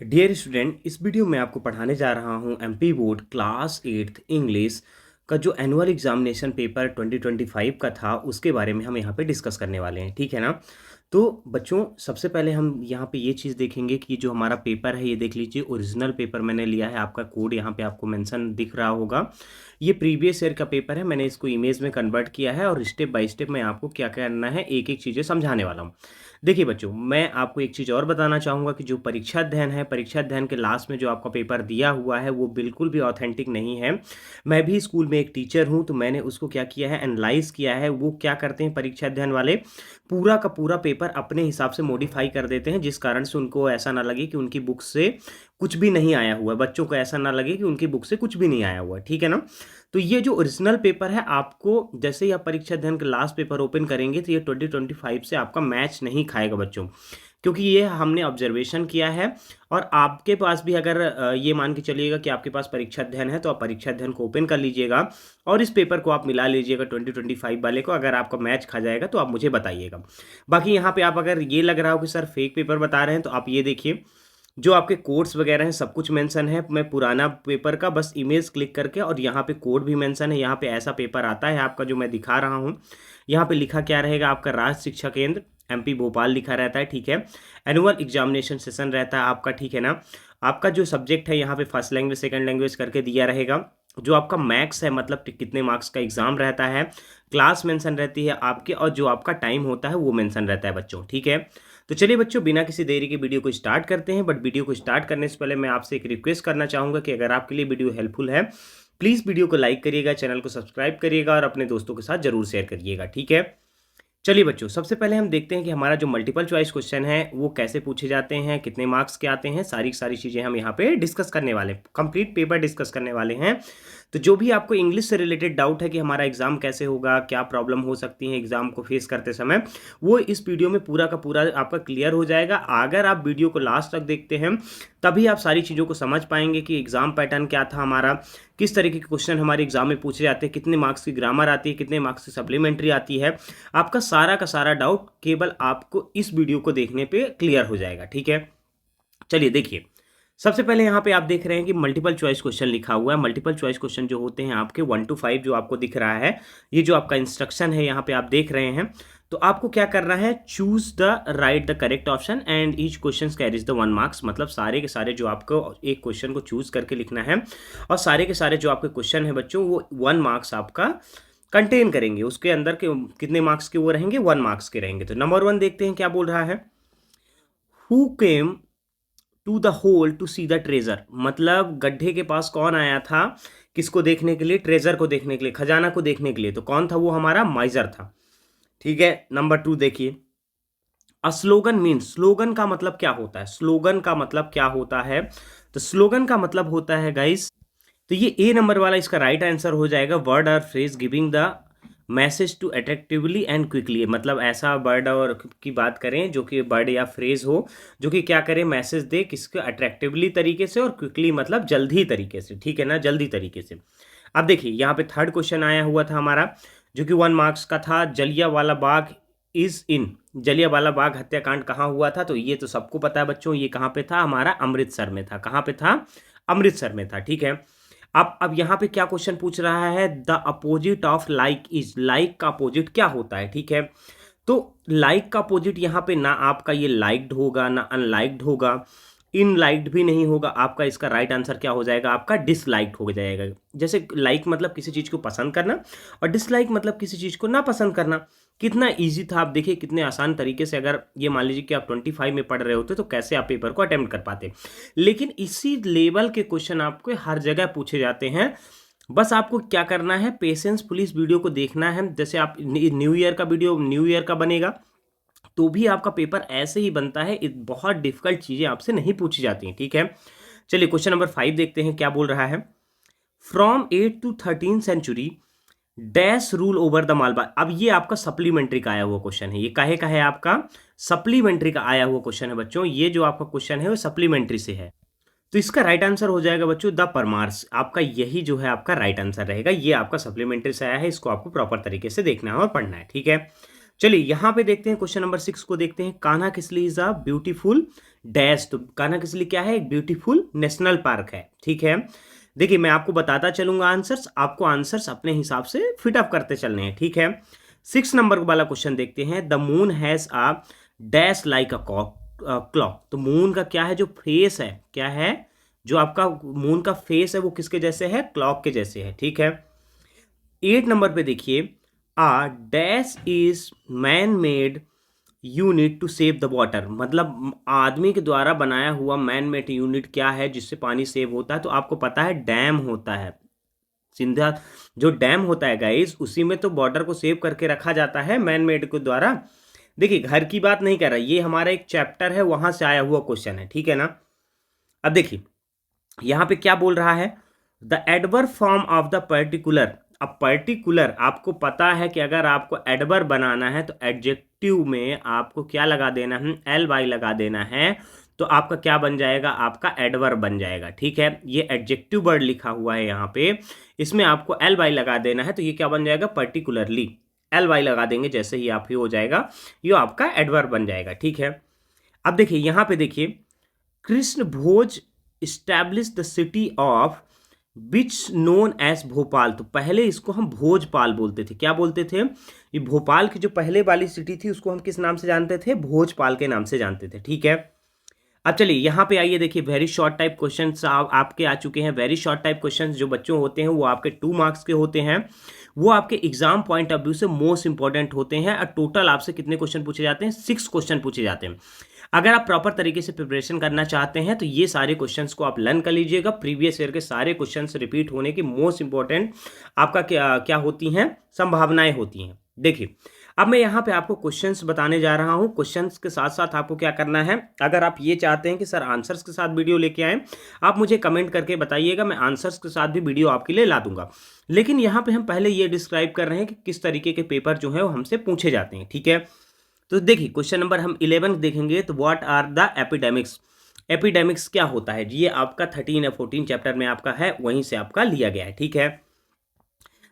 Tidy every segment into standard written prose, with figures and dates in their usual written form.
Dear student, इस video में आपको पढ़ाने जा रहा हूँ MP board class 8th English का जो एनुअल एग्जामिनेशन पेपर 2025 का था उसके बारे में हम यहाँ पे डिस्कस करने वाले हैं। ठीक है ना। तो बच्चों, सबसे पहले हम यहाँ पे ये चीज़ देखेंगे कि जो हमारा पेपर है, ये देख लीजिए, ओरिजिनल पेपर मैंने लिया है। आपका कोड यहाँ पे आपको मेंशन दिख रहा होगा। ये प्रीवियस ईयर का पेपर है, मैंने इसको इमेज में कन्वर्ट किया है और स्टेप बाय स्टेप मैं आपको क्या करना है एक एक चीज़ें समझाने वाला हूँ। देखिए बच्चों, मैं आपको एक चीज़ और बताना चाहूँगा कि जो परीक्षा अध्ययन है, परीक्षा अध्ययन के लास्ट में जो आपका पेपर दिया हुआ है वो बिल्कुल भी ऑथेंटिक नहीं है। मैं भी स्कूल में एक टीचर हूँ, तो मैंने उसको क्या किया है, एनालाइज़ किया है। वो क्या करते हैं परीक्षा अध्ययन वाले, पूरा का पूरा पेपर अपने हिसाब से मॉडिफाई कर देते हैं, जिस कारण से उनको ऐसा ना लगे कि उनकी बुक से कुछ भी नहीं आया हुआ है, बच्चों को ऐसा ना लगे कि उनकी बुक से कुछ भी नहीं आया हुआ है। ठीक है ना। तो ये जो ओरिजिनल पेपर है, आपको जैसे ही आप परीक्षा अध्ययन का लास्ट पेपर ओपन करेंगे तो ये 2025 से आपका मैच नहीं खाएगा बच्चों, क्योंकि ये हमने ऑब्जर्वेशन किया है। और आपके पास भी अगर ये मान के चलिएगा कि आपके पास परीक्षा अध्ययन है, तो आप परीक्षा अध्ययन को ओपन कर लीजिएगा और इस पेपर को आप मिला लीजिएगा 2025 वाले को। अगर आपका मैच खा जाएगा तो आप मुझे बताइएगा। बाकी यहाँ पे आप अगर ये लग रहा हो कि सर फेक पेपर बता रहे हैं, तो आप ये देखिए, जो आपके कोड्स वगैरह हैं सब कुछ मेंशन है। मैं पुराना पेपर का बस इमेज क्लिक करके, और यहाँ पे कोड भी मेंशन है। यहाँ पे ऐसा पेपर आता है आपका जो मैं दिखा रहा हूँ। यहाँ पे लिखा क्या रहेगा, आपका राज्य शिक्षा केंद्र एमपी भोपाल लिखा रहता है। ठीक है। एनुअल एग्जामिनेशन सेशन रहता है आपका। ठीक है ना। आपका जो सब्जेक्ट है यहाँ पे फर्स्ट लैंग्वेज सेकंड लैंग्वेज करके दिया रहेगा। जो आपका मैथ्स है, मतलब कितने मार्क्स का एग्जाम रहता है, क्लास मेंशन रहती है आपके, और जो आपका टाइम होता है वो मेंशन रहता है बच्चों। ठीक है। तो चलिए बच्चों, बिना किसी देरी के वीडियो को स्टार्ट करते हैं। बट वीडियो को स्टार्ट करने से पहले मैं आपसे एक रिक्वेस्ट करना चाहूँगा कि अगर आपके लिए वीडियो हेल्पफुल है, प्लीज़ वीडियो को लाइक करिएगा, चैनल को सब्सक्राइब करिएगा और अपने दोस्तों के साथ जरूर शेयर करिएगा। ठीक है। चलिए बच्चों, सबसे पहले हम देखते हैं कि हमारा जो मल्टीपल चॉइस क्वेश्चन है वो कैसे पूछे जाते हैं, कितने मार्क्स के आते हैं। सारी सारी चीज़ें हम यहाँ पे डिस्कस करने वाले हैं, कंप्लीट पेपर डिस्कस करने वाले हैं। तो जो भी आपको इंग्लिश से रिलेटेड डाउट है कि हमारा एग्जाम कैसे होगा, क्या प्रॉब्लम हो सकती है एग्जाम को फेस करते समय, वो इस वीडियो में पूरा का पूरा आपका क्लियर हो जाएगा। अगर आप वीडियो को लास्ट तक देखते हैं, तभी आप सारी चीज़ों को समझ पाएंगे कि एग्जाम पैटर्न क्या था हमारा, किस तरीके के क्वेश्चन हमारे एग्जाम में पूछे जाते हैं, कितने मार्क्स की ग्रामर आती है, कितने मार्क्स की सप्लीमेंट्री आती है। आपका सारा का सारा डाउट केवल आपको इस वीडियो को देखने पे क्लियर हो जाएगा। ठीक है। चलिए देखिए, सबसे पहले यहाँ पे आप देख रहे हैं कि मल्टीपल चॉइस क्वेश्चन लिखा हुआ है। मल्टीपल चॉइस क्वेश्चन जो होते हैं आपके 1 to 5 जो आपको दिख रहा है, ये जो आपका इंस्ट्रक्शन है यहाँ पे आप देख रहे हैं। तो आपको क्या करना है, choose the right the correct option and each question carries the 1 marks. मतलब सारे के सारे जो आपको एक क्वेश्चन को चूज करके लिखना है, और सारे के सारे जो आपके क्वेश्चन है बच्चों वो 1 मार्क्स आपका कंटेन करेंगे। उसके अंदर के कितने मार्क्स के वो रहेंगे, 1 मार्क्स के रहेंगे। तो नंबर 1 देखते हैं क्या बोल रहा है। Who came to the hole to see the treasure. मतलब गड्ढे के पास कौन आया था, किसको देखने के लिए, ट्रेजर को देखने के लिए, खजाना को देखने के लिए। तो कौन था वो, हमारा माइजर था। ठीक है। नंबर 2 देखिए, अ स्लोगन मीन्स, स्लोगन का मतलब क्या होता है, स्लोगन का मतलब क्या होता है। तो स्लोगन का मतलब होता है गाइस, तो ये ए नंबर वाला इसका राइट आंसर हो जाएगा। वर्ड और phrase giving the message to attractively and quickly. मतलब ऐसा वर्ड और की बात करें जो कि वर्ड या फ्रेज हो, जो कि क्या करे, मैसेज दे किसके, अट्रैक्टिवली तरीके से, और क्विकली मतलब जल्दी तरीके से। ठीक है ना, जल्दी तरीके से। अब देखिए यहाँ पे थर्ड क्वेश्चन आया हुआ था हमारा, जो कि 1 मार्क्स का था। जलियांवाला बाग इज इन, जलियांवाला बाग हत्याकांड कहाँ हुआ था। तो ये तो सबको पता है बच्चों, ये कहाँ पे था, हमारा अमृतसर में था। कहाँ पे था, अमृतसर में था। ठीक है। अब यहाँ पे क्या क्वेश्चन पूछ रहा है, the opposite of like is, like का अपोजिट क्या होता है। ठीक है। तो लाइक का अपोजिट यहाँ पे ना आपका ये लाइक्ड होगा, ना अनलाइक्ड होगा, इनलाइक्ड भी नहीं होगा। आपका इसका राइट आंसर क्या हो जाएगा, आपका डिसलाइक्ड हो जाएगा। जैसे लाइक मतलब किसी चीज़ को पसंद करना, और डिसलाइक मतलब किसी चीज़ को ना पसंद करना। कितना इजी था, आप देखिए कितने आसान तरीके से, अगर ये मान लीजिए कि आप 25 में पढ़ रहे होते तो कैसे आप पेपर को अटेम्प्ट कर पाते। लेकिन इसी लेवल के क्वेश्चन आपको हर जगह पूछे जाते हैं। बस आपको क्या करना है, पेशेंस पुलिस वीडियो को देखना है। जैसे आप न्यू ईयर का वीडियो न्यू ईयर का बनेगा, तो भी आपका पेपर ऐसे ही बनता है। बहुत डिफिकल्ट चीज़ें आपसे नहीं पूछी जाती हैं। ठीक है। चलिए क्वेश्चन नंबर 5 देखते हैं क्या बोल रहा है। From 8 to 13 century dash rule over the Malwa. अब ये आपका सप्लीमेंट्री का आया हुआ क्वेश्चन है। ये काहे का है, आपका सप्लीमेंट्री का आया हुआ क्वेश्चन है बच्चों। ये जो आपका क्वेश्चन है वो सप्लीमेंट्री से है। तो इसका राइट आंसर हो जाएगा बच्चों द परमार्स। आपका यही जो है आपका राइट आंसर रहेगा। ये आपका सप्लीमेंट्री से आया है, इसको आपको प्रॉपर तरीके से देखना है और पढ़ना है। ठीक है। चलिए यहाँ पे देखते हैं क्वेश्चन नंबर 6 को देखते हैं। Kanha Kisli is a beautiful dash. तो कान्हा किसली क्या है, एक ब्यूटीफुल नेशनल पार्क है, ठीक है। देखिए मैं आपको बताता चलूंगा आंसर्स, आपको आंसर्स अपने हिसाब से फिट अप करते चलने हैं, ठीक है। 6 नंबर वाला क्वेश्चन देखते हैं। The moon has a dash like a clock. तो मून का क्या है, जो फेस है, क्या है, जो आपका मून का फेस है वो किसके जैसे है, क्लॉक के जैसे है, ठीक है। 8 नंबर पे देखिए, a dash is man made unit to save the water. मतलब आदमी के द्वारा बनाया हुआ मैन मेड यूनिट क्या है जिससे पानी सेव होता है, तो आपको पता है डैम होता है। सिंधा जो डैम होता है गाइस, उसी में तो वाटर को सेव करके रखा जाता है मैन मेड के द्वारा। देखिए घर की बात नहीं कर रहा, ये हमारा एक चैप्टर है वहां से आया हुआ क्वेश्चन है, ठीक है ना। अब देखिए यहां पे क्या बोल रहा है, the adverb form of the particular. अब पर्टिकुलर आपको पता है कि अगर आपको एडवर्ब बनाना है तो एडजेक्टिव में आपको क्या लगा देना है, एल वाई लगा देना है। तो आपका क्या बन जाएगा, आपका एडवर्ब बन जाएगा, ठीक है। ये एडजेक्टिव वर्ड लिखा हुआ है यहाँ पे, इसमें आपको एल वाई लगा देना है, तो ये क्या बन जाएगा, पर्टिकुलरली। एल वाई लगा देंगे जैसे ही आप ही हो जाएगा, ये आपका एडवर्ब बन जाएगा, ठीक है। अब देखिए यहाँ पे देखिए, Krishna Bhoj establish the city of which known as Bhopal. तो पहले इसको हम भोजपाल बोलते थे, क्या बोलते थे, ये भोपाल की जो पहले वाली सिटी थी उसको हम किस नाम से जानते थे, भोजपाल के नाम से जानते थे, ठीक है। अब चलिए यहाँ पे आइए, देखिए वेरी शॉर्ट टाइप क्वेश्चंस आपके आ चुके हैं। वेरी शॉर्ट टाइप क्वेश्चंस जो बच्चों होते हैं वो आपके 2 मार्क्स के होते हैं, वो आपके एग्जाम पॉइंट ऑफ व्यू से मोस्ट इंपॉर्टेंट होते हैं। और टोटल आपसे कितने क्वेश्चन पूछे जाते हैं, 6 क्वेश्चन पूछे जाते हैं। अगर आप प्रॉपर तरीके से प्रिपरेशन करना चाहते हैं तो ये सारे क्वेश्चंस को आप लर्न कर लीजिएगा। प्रीवियस ईयर के सारे क्वेश्चंस रिपीट होने की मोस्ट इंपॉर्टेंट आपका क्या क्या होती हैं, संभावनाएं होती हैं। देखिए अब मैं यहाँ पे आपको क्वेश्चंस बताने जा रहा हूँ। क्वेश्चंस के साथ साथ आपको क्या करना है, अगर आप ये चाहते हैं कि सर आंसर्स के साथ वीडियो लेके आएँ, आप मुझे कमेंट करके बताइएगा, मैं आंसर्स के साथ भी वीडियो आपके लिए ला दूंगा। लेकिन यहाँ पे हम पहले ये डिस्क्राइब कर रहे हैं कि किस तरीके के पेपर जो है वो हमसे पूछे जाते हैं, ठीक है। तो देखिए क्वेश्चन नंबर हम 11 देखेंगे। तो what are the epidemics. Epidemics क्या होता है, ये आपका 13 या 14 चैप्टर में आपका है, वहीं से आपका लिया गया है, ठीक है।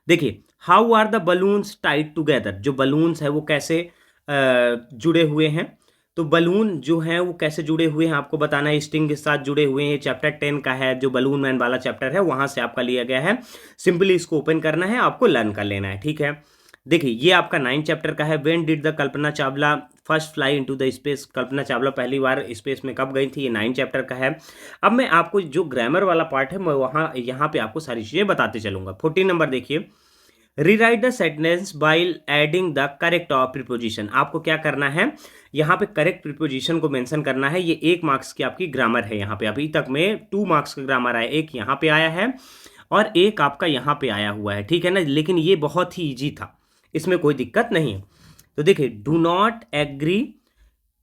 देखिए how are the balloons tied together. जो बलून्स है वो कैसे जुड़े हुए हैं। तो बलून जो है वो कैसे जुड़े हुए हैं आपको बताना है, स्ट्रिंग के साथ जुड़े हुए हैं। चैप्टर 10 का है, जो बलून मैन वाला चैप्टर है वहां से आपका लिया गया है। सिंपली इसको ओपन करना है, आपको लर्न कर लेना है, ठीक है। देखिए ये आपका 9 चैप्टर का है। When did the Kalpana Chawla first fly into the space. Kalpana Chawla पहली बार स्पेस में कब गई थी, ये 9 चैप्टर का है। अब मैं आपको जो ग्रामर वाला पार्ट है मैं वहाँ यहाँ पे आपको सारी चीज़ें बताते चलूंगा। 14 नंबर देखिए, rewrite the sentence by adding the correct of preposition. आपको क्या करना है, यहाँ पे करेक्ट प्रीपोजिशन को मेंशन करना है। ये 1 मार्क्स की आपकी ग्रामर है। यहाँ पे अभी तक में 2 मार्क्स का ग्रामर आया, एक यहाँ पे आया है और एक आपका यहाँ पे आया हुआ है, ठीक है ना। लेकिन ये बहुत ही ईजी था, इसमें कोई दिक्कत नहीं है। तो देखिए do not agree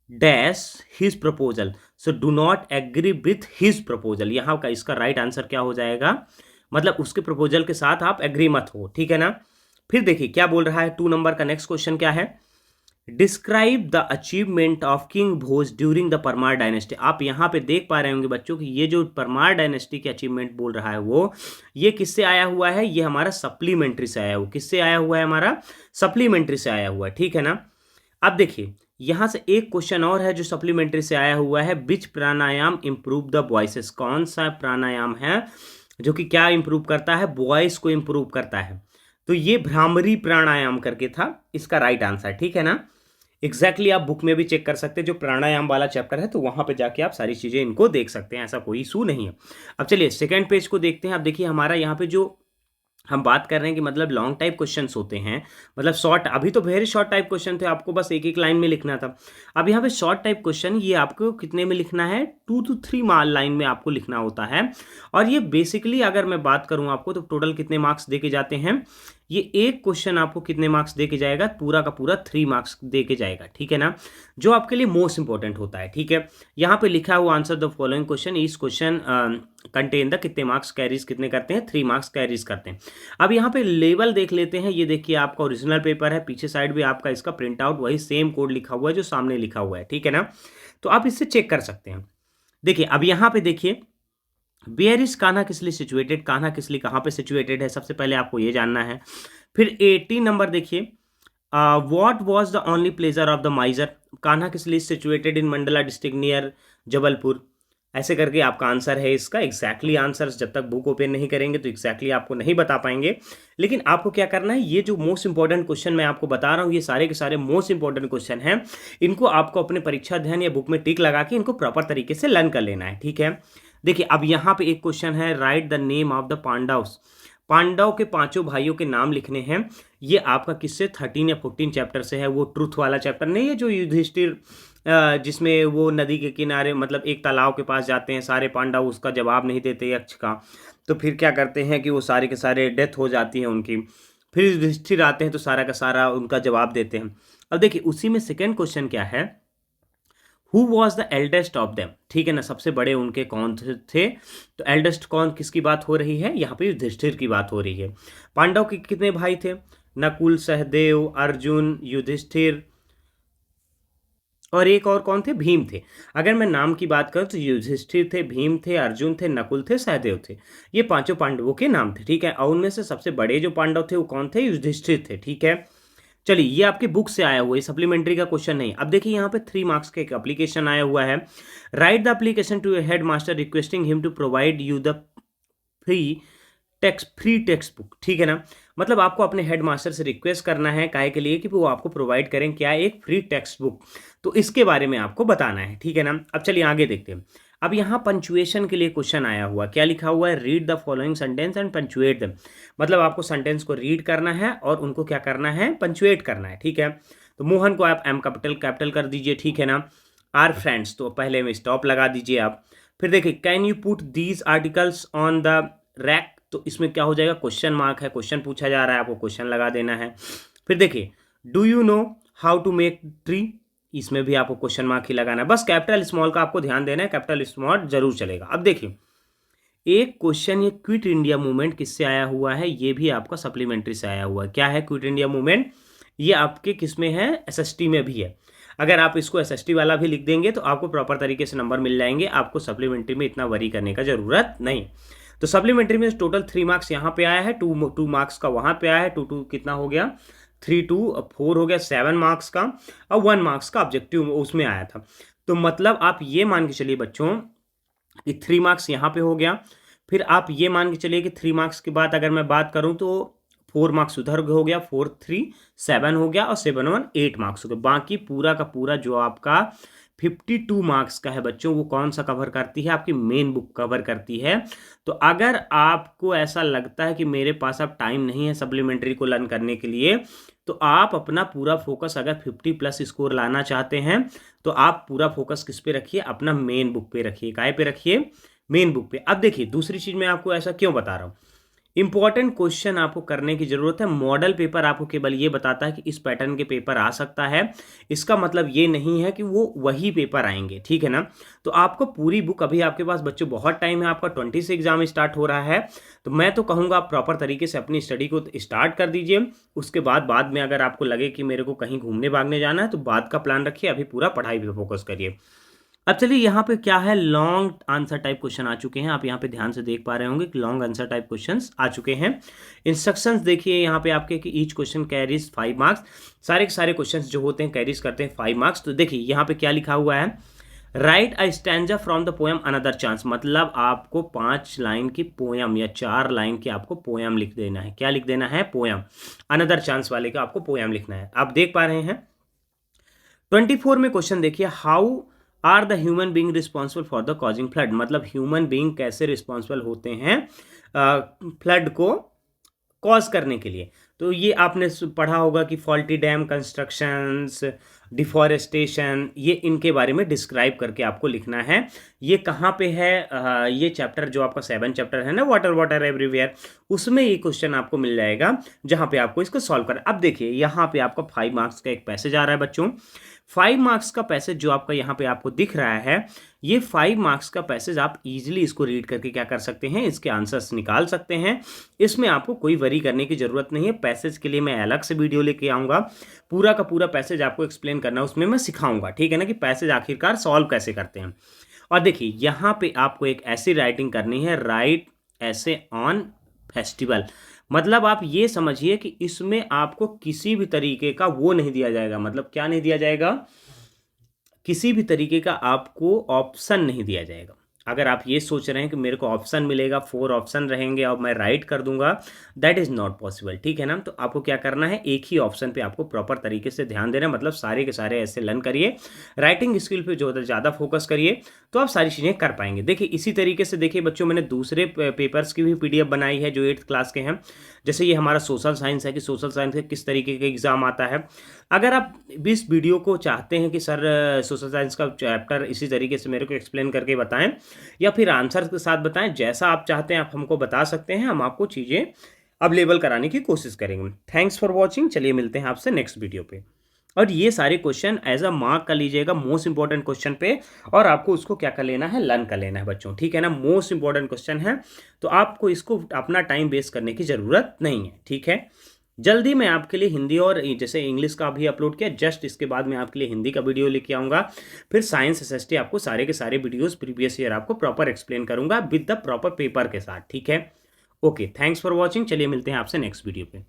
dash his proposal. So do not agree with his proposal, यहाँ का इसका राइट आंसर क्या हो जाएगा, मतलब उसके प्रपोजल के साथ आप एग्री मत हो, ठीक है ना। फिर देखिए क्या बोल रहा है 2 नंबर का नेक्स्ट क्वेश्चन क्या है, describe the achievement of king Bhoj during the Parmar dynasty. आप यहाँ पे देख पा रहे होंगे बच्चों कि ये जो परमार डायनेस्टी के अचीवमेंट बोल रहा है वो ये किससे आया हुआ है, ये हमारा सप्लीमेंट्री से आया हुआ। किससे आया हुआ है, हमारा सप्लीमेंट्री से आया हुआ है, ठीक है ना। अब देखिए यहां से एक क्वेश्चन और है जो सप्लीमेंट्री से आया हुआ है, विच प्राणायाम इंप्रूव द वॉइसेस। कौन सा प्राणायाम है जो कि क्या इंप्रूव करता है, वॉइस को इंप्रूव करता है। तो ये भ्रामरी प्राणायाम करके था इसका राइट आंसर, ठीक है ना। एग्जैक्टली आप बुक में भी चेक कर सकते हैं, जो प्राणायाम वाला चैप्टर है तो वहां पे जाके आप सारी चीजें इनको देख सकते हैं, ऐसा कोई इशू नहीं है। अब चलिए सेकंड पेज को देखते हैं। अब देखिए हमारा यहाँ पे जो हम बात कर रहे हैं कि मतलब लॉन्ग टाइप क्वेश्चंस होते हैं, मतलब शॉर्ट, अभी तो वेरी शॉर्ट टाइप क्वेश्चन थे, आपको बस एक एक लाइन में लिखना था। अब यहाँ पे शॉर्ट टाइप क्वेश्चन ये आपको कितने में लिखना है, 2 to 3 लाइन में आपको लिखना होता है। और ये बेसिकली अगर मैं बात करूँ आपको तो टोटल कितने मार्क्स दे के जाते हैं, ये एक क्वेश्चन आपको कितने मार्क्स दे के जाएगा, पूरा का पूरा 3 मार्क्स दे के जाएगा, ठीक है ना, जो आपके लिए मोस्ट इंपॉर्टेंट होता है, ठीक है। यहाँ पे लिखा हुआ आंसर द फॉलोइंग क्वेश्चन, इस क्वेश्चन कंटेन द, कितने मार्क्स कैरीज कितने करते हैं, 3 मार्क्स कैरीज करते हैं। अब यहाँ पे लेवल देख लेते हैं। ये देखिए आपका ओरिजिनल पेपर है, पीछे साइड भी आपका इसका प्रिंट आउट वही सेम कोड लिखा हुआ है जो सामने लिखा हुआ है, ठीक है ना। तो आप इससे चेक कर सकते हैं। देखिए अब यहाँ पे देखिए where is Kanha Kisli situated, Kanha Kisli कहाँ पे सिचुएटेड है, सबसे पहले आपको ये जानना है। फिर 18 नंबर देखिए, what was the only pleasure of the माइजर, Kanha किस लिए situated in Mandla district near Jabalpur. ऐसे करके आपका आंसर है इसका एग्जैक्टली आंसर, जब तक बुक ओपन नहीं करेंगे तो एग्जैक्टली आपको नहीं बता पाएंगे। लेकिन आपको क्या करना है, ये जो मोस्ट इंपॉर्टेंट क्वेश्चन मैं आपको बता रहा हूँ, ये सारे के सारे मोस्ट इंपॉर्टेंट क्वेश्चन हैं। इनको आपको अपने परीक्षा अध्ययन या बुक में टिक लगा के इनको प्रॉपर तरीके से लर्न कर लेना है, ठीक है। देखिए अब यहाँ पे एक क्वेश्चन है, write the name of the Pandavas, Pandava के पांचों भाइयों के नाम लिखने हैं। ये आपका किससे 13 या 14 चैप्टर से है, वो ट्रूथ वाला चैप्टर नहीं है जो युधिष्ठिर जिसमें वो नदी के किनारे मतलब एक तालाब के पास जाते हैं, सारे पांडव उसका जवाब नहीं देते यक्ष का, तो फिर क्या करते हैं कि वो सारे के सारे डेथ हो जाती है उनकी, फिर युधिष्ठिर आते हैं तो सारा का सारा उनका जवाब देते हैं। अब देखिए उसी में सेकेंड क्वेश्चन क्या है, who was the eldest of them, ठीक है ना, सबसे बड़े उनके कौन थे। तो एल्डेस्ट कौन किसकी बात हो रही है, यहाँ पे युधिष्ठिर की बात हो रही है। पांडव के कितने भाई थे, नकुल, सहदेव, अर्जुन, युधिष्ठिर और एक और कौन थे, भीम थे। अगर मैं नाम की बात करूं तो युधिष्ठिर थे, भीम थे, अर्जुन थे, नकुल थे, सहदेव थे। ये पांचों पांडवों के नाम थे, ठीक है। और उनमें से सबसे बड़े जो पांडव थे वो कौन थे, युधिष्ठिर थे, ठीक है। चलिए ये आपके बुक से आया हुआ है, सप्लीमेंट्री का क्वेश्चन नहीं। अब देखिए यहाँ पे 3 मार्क्स का एक एप्लीकेशन आया हुआ है, write the application to your head master requesting him to provide you the free textbook, ठीक है ना। मतलब आपको अपने हेड मास्टर से रिक्वेस्ट करना है काहे के लिए कि वो आपको प्रोवाइड करें क्या, एक फ्री टेक्स्ट बुक, तो इसके बारे में आपको बताना है, ठीक है ना। अब चलिए आगे देखते हैं। अब यहाँ पंचुएशन के लिए क्वेश्चन आया हुआ, क्या लिखा हुआ है, read the following sentence and punctuate them. मतलब आपको सेंटेंस को रीड करना है और उनको क्या करना है, पंचुएट करना है, ठीक है। तो मोहन को आप एम कैपिटल कर दीजिए, ठीक है ना। आर फ्रेंड्स तो पहले में स्टॉप लगा दीजिए आप। फिर देखिए can you put these articles on the rack, तो इसमें क्या हो जाएगा, क्वेश्चन मार्क है, क्वेश्चन पूछा जा रहा है, आपको क्वेश्चन लगा देना है। फिर देखिए do you know how to make tree, इसमें भी आपको क्वेश्चन मार्क ही लगाना है। बस कैपिटल स्मॉल का आपको ध्यान देना है, कैपिटल स्मॉल जरूर चलेगा। अब देखिए एक क्वेश्चन, ये क्विट इंडिया मूवमेंट किससे आया हुआ है, ये भी आपका सप्लीमेंट्री से आया हुआ है। क्या है क्विट इंडिया मूवमेंट, ये आपके किस में है, एसएसटी में भी है। अगर आप इसको एसएसटी वाला भी लिख देंगे तो आपको प्रॉपर तरीके से नंबर मिल जाएंगे, आपको सप्लीमेंट्री में इतना वरी करने का जरूरत नहीं। तो सप्लीमेंट्री में टोटल 3 मार्क्स यहाँ पे आया है, 2 मार्क्स का वहाँ पे आया है, 2 कितना हो गया, 3 2 4 हो गया, 7 मार्क्स का, और 1 मार्क्स का ऑब्जेक्टिव उसमें आया था। तो मतलब आप ये मान के चलिए बच्चों कि 3 मार्क्स यहाँ पे हो गया। फिर आप ये मान के चलिए कि 3 मार्क्स के बाद अगर मैं बात करूँ तो 4 मार्क्स उधर हो गया, 4 3 7 हो गया, और 7 1 8 मार्क्स हो गया। बाकी पूरा का पूरा जो आपका 52 मार्क्स का है बच्चों, वो कौन सा कवर करती है, आपकी मेन बुक कवर करती है। तो अगर आपको ऐसा लगता है कि मेरे पास अब टाइम नहीं है सप्लीमेंट्री को लर्न करने के लिए, तो आप अपना पूरा फोकस अगर 50 प्लस स्कोर लाना चाहते हैं तो आप पूरा फोकस किस पे रखिए, अपना मेन बुक पे रखिए। काय पे रखिए, मेन बुक पे। अब देखिए दूसरी चीज मैं आपको ऐसा क्यों बता रहा हूं, इंपॉर्टेंट क्वेश्चन आपको करने की जरूरत है। मॉडल पेपर आपको केवल ये बताता है कि इस पैटर्न के पेपर आ सकता है, इसका मतलब ये नहीं है कि वो वही पेपर आएंगे, ठीक है ना। तो आपको पूरी बुक, अभी आपके पास बच्चों बहुत टाइम है, आपका 20 से एग्जाम स्टार्ट हो रहा है, तो मैं तो कहूँगा आप प्रॉपर तरीके से अपनी स्टडी को स्टार्ट कर दीजिए। उसके बाद में अगर आपको लगे कि मेरे को कहीं घूमने भागने जाना है तो बाद का प्लान रखिए, अभी पूरा पढ़ाई पे फोकस करिए। अब चलिए यहाँ पे क्या है, लॉन्ग आंसर टाइप क्वेश्चन आ चुके हैं। आप यहाँ पे ध्यान से देख पा रहे होंगे कि लॉन्ग आंसर टाइप क्वेश्चंस आ चुके हैं। इंस्ट्रक्शंस देखिए यहाँ पे आपके कि ईच क्वेश्चन कैरीज 5 मार्क्स, सारे के सारे क्वेश्चंस जो होते हैं कैरीज करते हैं 5 मार्क्स। तो देखिए यहाँ पे क्या लिखा हुआ है, right a stanza from the poem another chance, मतलब आपको 5 लाइन की पोएम या 4 लाइन की आपको पोएम लिख देना है। क्या लिख देना है, पोएम। अनदर चांस वाले का आपको पोएम लिखना है। आप देख पा रहे हैं 24 में क्वेश्चन देखिए, how are the human being responsible for the causing flood, मतलब ह्यूमन बीइंग कैसे रिस्पॉन्सिबल होते हैं फ्लड को कॉज करने के लिए। तो ये आपने पढ़ा होगा कि फॉल्टी डैम कंस्ट्रक्शंस, डिफॉरेस्टेशन, ये इनके बारे में डिस्क्राइब करके आपको लिखना है। ये कहाँ पे है, ये चैप्टर जो आपका 7 चैप्टर है ना, वाटर वाटर एवरीवेयर, उसमें ये क्वेश्चन आपको मिल जाएगा जहाँ पे आपको इसको सॉल्व करना। अब देखिए यहाँ पे आपका 5 मार्क्स का एक पैसेज आ रहा है बच्चों। 5 मार्क्स का पैसेज जो आपका यहाँ पे आपको दिख रहा है, ये 5 मार्क्स का पैसेज आप इजीली इसको रीड करके क्या कर सकते हैं, इसके आंसर्स निकाल सकते हैं। इसमें आपको कोई वरी करने की जरूरत नहीं है। पैसेज के लिए मैं अलग से वीडियो लेके आऊँगा, पूरा का पूरा पैसेज आपको एक्सप्लेन करना, उसमें मैं सिखाऊंगा, ठीक है ना, कि पैसेज आखिरकार सॉल्व कैसे करते हैं। और देखिए यहाँ पे आपको एक ऐसी राइटिंग करनी है, राइट ऐसे ऑन फेस्टिवल, मतलब आप ये समझिए कि इसमें आपको किसी भी तरीके का वो नहीं दिया जाएगा, मतलब क्या नहीं दिया जाएगा, किसी भी तरीके का आपको ऑप्शन नहीं दिया जाएगा। अगर आप ये सोच रहे हैं कि मेरे को ऑप्शन मिलेगा, 4 ऑप्शन रहेंगे और मैं राइट कर दूंगा, दैट इज़ नॉट पॉसिबल, ठीक है ना। तो आपको क्या करना है, एक ही ऑप्शन पे आपको प्रॉपर तरीके से ध्यान देना है, मतलब सारे के सारे ऐसे लर्न करिए, राइटिंग स्किल पे जो ज़्यादा फोकस करिए, तो आप सारी चीज़ें कर पाएंगे। देखिए इसी तरीके से देखिए बच्चों, मैंने दूसरे पेपर्स की भी पीडीएफ बनाई है जो 8th क्लास के हैं। जैसे ये हमारा सोशल साइंस है कि सोशल साइंस का किस तरीके का एग्जाम आता है। अगर आप इस वीडियो को चाहते हैं कि सर सोशल साइंस का चैप्टर इसी तरीके से मेरे को एक्सप्लेन करके बताएं या फिर आंसर के साथ बताएं, जैसा आप चाहते हैं आप हमको बता सकते हैं, हम आपको चीज़ें अवेलेबल कराने की कोशिश करेंगे। थैंक्स फॉर वॉचिंग, चलिए मिलते हैं आपसे नेक्स्ट वीडियो पे। और ये सारे क्वेश्चन एज अ मार्क कर लीजिएगा मोस्ट इंपॉर्टेंट क्वेश्चन पे, और आपको उसको क्या कर लेना है, लर्न कर लेना है बच्चों, ठीक है ना। मोस्ट इंपॉर्टेंट क्वेश्चन है, तो आपको इसको अपना टाइम वेस्ट करने की ज़रूरत नहीं है, ठीक है। जल्दी मैं आपके लिए हिंदी और जैसे इंग्लिश का भी अपलोड किया, जस्ट इसके बाद मैं आपके लिए हिंदी का वीडियो लेके आऊँगा। फिर साइंस एसएसटी आपको सारे के सारे वीडियोस प्रीवियस ईयर आपको प्रॉपर एक्सप्लेन करूँगा विद द प्रॉपर पेपर के साथ, ठीक है। ओके, थैंक्स फॉर वॉचिंग, चलिए मिलते हैं आपसे नेक्स्ट वीडियो पे।